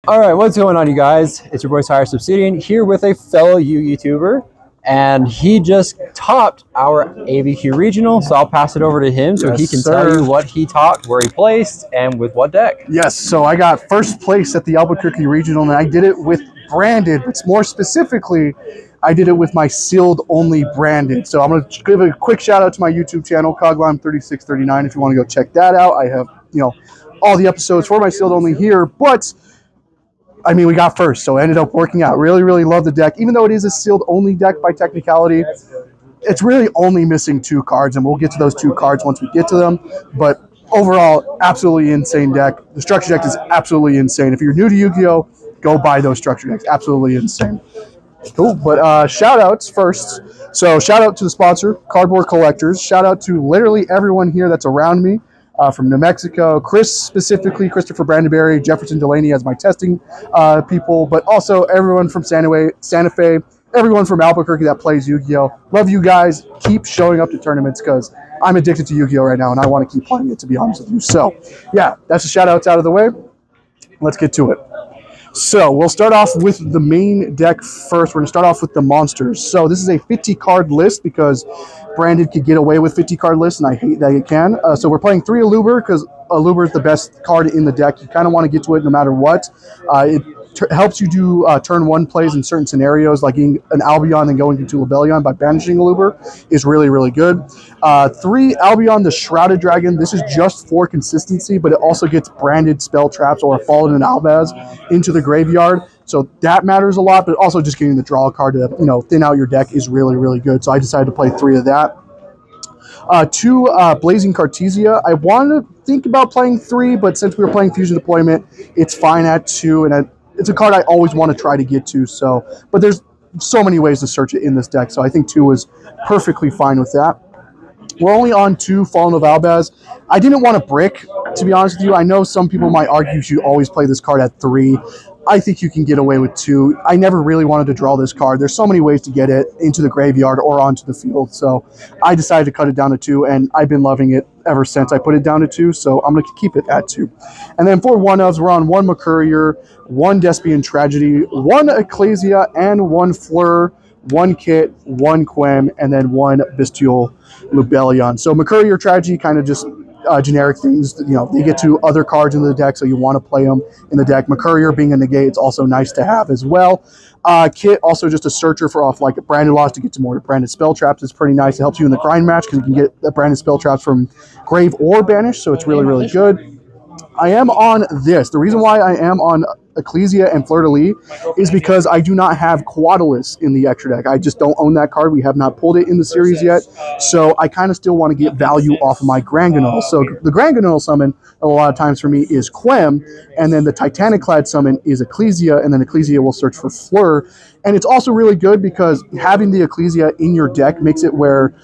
All right, what's going on, you guys? It's your boy Cyrus Obsidian here with a fellow YouTuber, and he just topped our ABQ regional. So I'll pass it over to him so he can tell you what he topped, where he placed, and with what deck. Yes, so I got first place at the Albuquerque regional, and I did it with branded, but more specifically, I did it with my sealed only branded. So I'm going to give a quick shout out to my YouTube channel, Coglime3639. If you want to go check that out, I have all the episodes for my sealed only here, but I mean, we got first, so it ended up working out. Really, really love the deck. Even though it is a sealed only deck by technicality, it's really only missing 2 cards, and we'll get to those 2 cards once we get to them. But overall, absolutely insane deck. The structure deck is absolutely insane. If you're new to Yu-Gi-Oh, go buy those structure decks. Absolutely insane. Cool. But shout outs first. So shout out to the sponsor, Cardboard Collectors. Shout out to literally everyone here that's around me. From New Mexico, Chris specifically, Christopher Brandenberry, Jefferson Delaney as my testing people, but also everyone from Santa Fe, everyone from Albuquerque that plays Yu-Gi-Oh. Love you guys. Keep showing up to tournaments because I'm addicted to Yu-Gi-Oh right now and I want to keep playing it, to be honest with you. So, yeah, that's the shout outs out of the way. Let's get to it. So we'll start off with the main deck first. We're going to start off with the monsters. So this is a 50-card list because Branded could get away with 50-card lists, and I hate that it can. So we're playing 3 Aluber because Aluber is the best card in the deck. You kind of want to get to it no matter what. It helps you do turn 1 plays in certain scenarios, like getting an Albion and going into Lebellion by banishing Aluber is really, really good. 3 Albion, the Shrouded Dragon. This is just for consistency, but it also gets branded spell traps or a Fallen in Albaz into the graveyard. So that matters a lot, but also just getting the draw card to thin out your deck is really, really good. So I decided to play 3 of that. 2 Blazing Cartesia. I wanted to think about playing 3, but since we were playing Fusion Deployment, it's fine at 2, and it's a card I always want to try to get to. So, but there's so many ways to search it in this deck, so I think 2 was perfectly fine with that. We're only on 2 Fallen of Albaz. I didn't want to brick, to be honest with you. I know some people might argue you should always play this card at 3. I think you can get away with 2. I never really wanted to draw this card. There's so many ways to get it into the graveyard or onto the field, so I decided to cut it down to 2, and I've been loving it ever since I put it down to 2, so I'm going to keep it at 2. And then for one-ofs, we're on 1 Mercurier, 1 Despian Tragedy, 1 Ecclesia, and 1 Fleur, 1 Kit, 1 Quem, and then 1 Bestial Lebellion. So Mercurier Tragedy kind of just generic things. They get to other cards in the deck, so you want to play them in the deck. Mercurier being a negate, it's also nice to have as well. Kit, also just a searcher for off like a branded loss to get to more branded spell traps. It's pretty nice. It helps you in the grind match because you can get the branded spell traps from grave or banish, so it's really, really good. I am on this. The reason why I am on Ecclesia and Fleur de Lis is because I do not have Quaddalus in the extra deck. I just don't own that card. We have not pulled it in the series yet, so I kind of still want to get value off of my Granganol. So the Granganol summon a lot of times for me is Quem, and then the Titaniclad summon is Ecclesia, and then Ecclesia will search for Fleur. And it's also really good because having the Ecclesia in your deck makes it where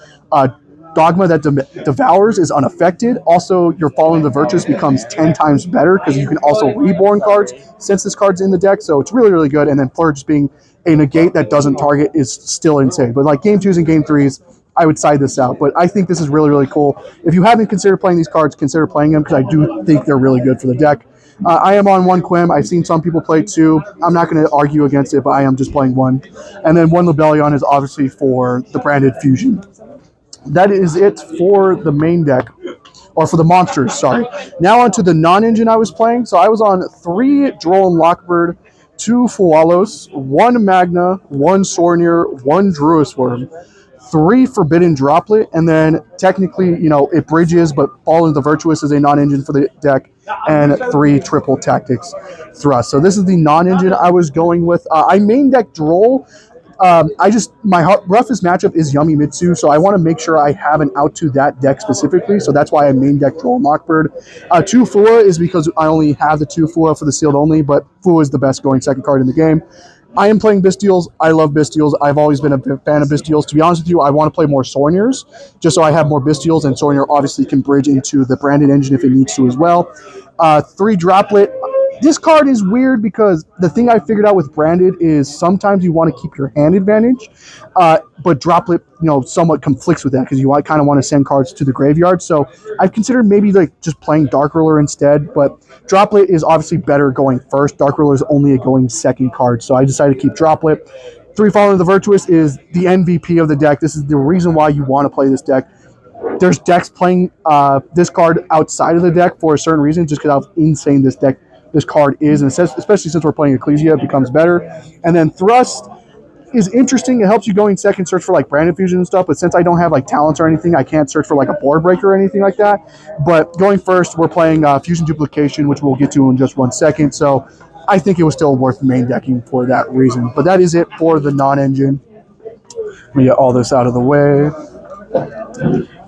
Dogma that devours is unaffected. Also, your Fallen of the Virtuous becomes 10 times better because you can also reborn cards since this card's in the deck. So it's really, really good. And then Fleur just being a negate that doesn't target is still insane. But like game 2s and game 3s, I would side this out. But I think this is really, really cool. If you haven't considered playing these cards, consider playing them because I do think they're really good for the deck. I am on 1 Quem. I've seen some people play 2. I'm not going to argue against it, but I am just playing 1. And then 1 Lebellion is obviously for the branded fusion. That is it for the main deck, or for the monsters, sorry. Now onto the non-engine I was playing. So I was on 3 Droll and Lockbird, 2 Fualos, 1 Magna, 1 Sornier, 1 Druisworm, 3 Forbidden Droplet, and then technically, it bridges, but Fallen of the Virtuous is a non-engine for the deck, and 3 Triple Tactics Thrust. So this is the non-engine I was going with. I main deck Droll. My roughest matchup is Yummy Mitsu, so I want to make sure I have an out to that deck specifically, so that's why I main deck Droll and Lockbird. 2 Fua is because I only have the 2 Fua for the sealed only, but Fua is the best going second card in the game. I am playing Bestials. I love Bestials. I've always been a fan of Bestials. To be honest with you, I want to play more Sorniers, just so I have more Bestials, and Sornier obviously can bridge into the branded engine if it needs to as well. 3 Droplet. This card is weird because the thing I figured out with branded is sometimes you want to keep your hand advantage, but droplet, somewhat conflicts with that because you kind of want to send cards to the graveyard. So I've considered maybe like just playing Dark Ruler instead, but droplet is obviously better going first. Dark Ruler is only a going second card, so I decided to keep droplet. 3 Following the Virtuous is the MVP of the deck. This is the reason why you want to play this deck. There's decks playing this card outside of the deck for a certain reason, just because how insane this card is, and especially since we're playing Ecclesia, it becomes better. And then Thrust is interesting. It helps you going second, search for like Branded Fusion and stuff, but since I don't have like talents or anything, I can't search for like a board breaker or anything like that. But going first, we're playing Fusion Duplication, which we'll get to in just 1 second. So I think it was still worth main decking for that reason. But that is it for the non-engine. Let me get all this out of the way.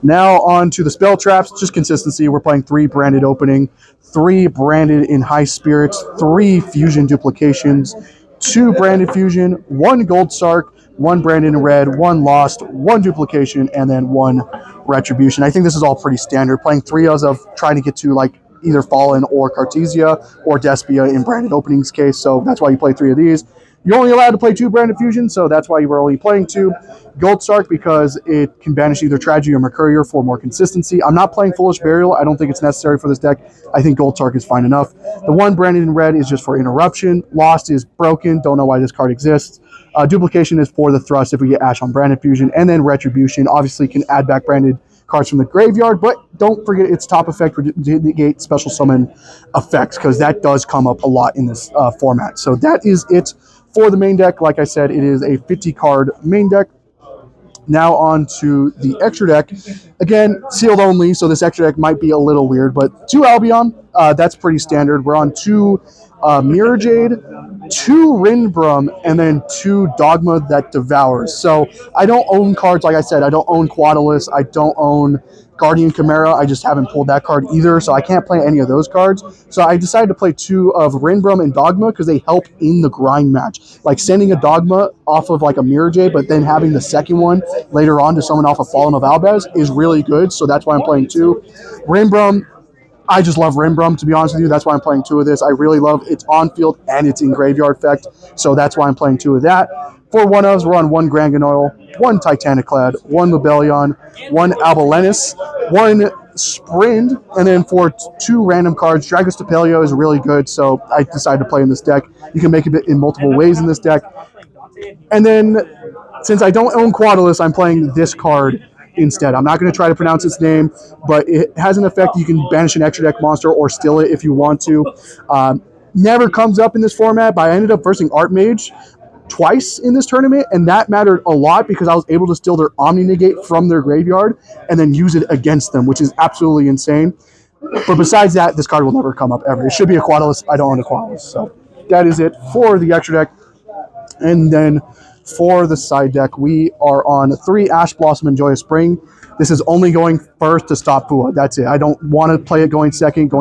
Now on to the spell traps, just consistency. We're playing 3 branded opening, 3 branded in high spirits, 3 fusion duplications, 2 branded fusion, 1 gold sark, 1 branded in red, 1 lost, 1 duplication, and then 1 retribution. I think this is all pretty standard. Playing 3 of trying to get to like either Fallen or Cartesia or Despia in branded openings case, so that's why you play 3 of these. You're only allowed to play 2 branded fusions, so that's why you were only playing 2. Gold Sark because it can banish either Tragedy or Mercurier for more consistency. I'm not playing Foolish Burial. I don't think it's necessary for this deck. I think Gold Sark is fine enough. The 1 branded in red is just for interruption. Lost is broken. Don't know why this card exists. Duplication is for the thrust if we get Ash on branded fusion. And then Retribution obviously can add back branded cards from the graveyard, but don't forget its top effect to negate special summon effects, because that does come up a lot in this format. So that is it for the main deck. Like I said, it is a 50-card main deck. Now on to the extra deck. Again, sealed only, so this extra deck might be a little weird, but 2 Albion, that's pretty standard. We're on 2 Mirror Jade, 2 Rinbrum, and then 2 Dogma that Devours. So I don't own cards, like I said, I don't own Quadalus, I don't own Guardian Chimera, I just haven't pulled that card either, so I can't play any of those cards. So I decided to play 2 of Rinbrum and Dogma because they help in the grind match. Like sending a Dogma off of like a Mirror Jade, but then having the second one later on to summon off a Fallen of Albaz is really good, so that's why I'm playing 2. Rinbrum, I just love Rinbrum, to be honest with you. That's why I'm playing 2 of this. I really love its on-field and its in-graveyard effect, so that's why I'm playing 2 of that. For 1-ofs, we're on 1 Granganoil, 1 Titaniclad, 1 Lubellion, 1 Albalenus, 1 Sprind, and then for 2 random cards, Dragos Tapelio is really good, so I decided to play in this deck. You can make it in multiple ways in this deck. And then, since I don't own Quadalus, I'm playing this card instead. I'm not going to try to pronounce its name, but it has an effect. You can banish an extra deck monster or steal it if you want to. Never comes up in this format, but I ended up versing Archmage twice in this tournament, and that mattered a lot because I was able to steal their Omni Negate from their graveyard and then use it against them, which is absolutely insane. But besides that, this card will never come up ever. It should be a Quadalus. I don't own a Quadalus. So that is it for the extra deck. And then for the side deck, we are on 3 Ash Blossom and Joyous Spring. This is only going first to stop Fua. That's it. I don't want to play it going second.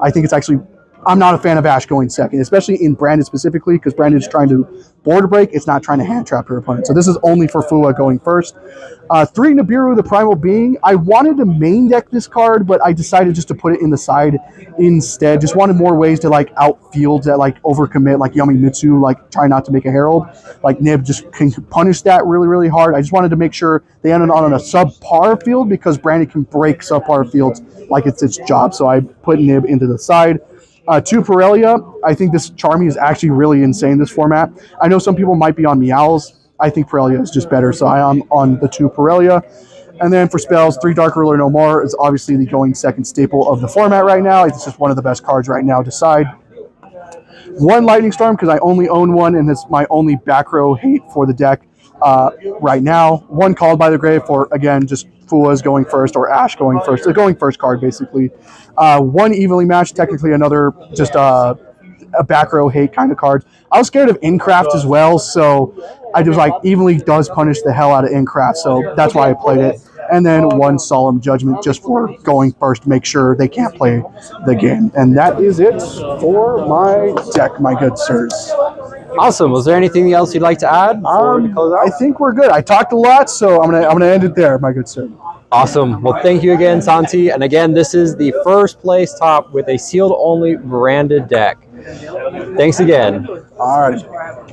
I think it's actually, I'm not a fan of Ash going second, especially in Branded specifically, because Branded is trying to board break. It's not trying to hand trap her opponent. So this is only for Fua going first. 3 Nibiru, the Primal Being. I wanted to main deck this card, but I decided just to put it in the side instead. Just wanted more ways to like outfield that like overcommit, like Yami Mitsu, like try not to make a Herald. Like Nib just can punish that really, really hard. I just wanted to make sure they ended on a subpar field because Branded can break subpar fields like it's its job. So I put Nib into the side. 2 Pirellia. I think this Charmy is actually really insane, this format. I know some people might be on Meowls. I think Pirellia is just better, so I am on the 2 Pirellia. And then for spells, 3 Dark Ruler No More is obviously the going second staple of the format right now. It's just one of the best cards right now to side. 1 Lightning Storm, because I only own 1, and it's my only back row hate for the deck right now. 1 Called by the Grave for, again, just Fua's going first or Ash going first. The going first card, basically. 1 Evenly Matched, technically another just a back row hate kind of card. I was scared of Incraft as well, so I just like Evenly does punish the hell out of Incraft, so that's why I played it. and then 1 solemn judgment just for going first to make sure they can't play the game. And that is it for my deck, my good sirs. Awesome. Was there anything else you'd like to add before we close out? I think we're good. I talked a lot, so I'm gonna end it there, my good sir. Awesome. Well, thank you again, Santi. And again, this is the first place top with a sealed only branded deck. Thanks again. All right.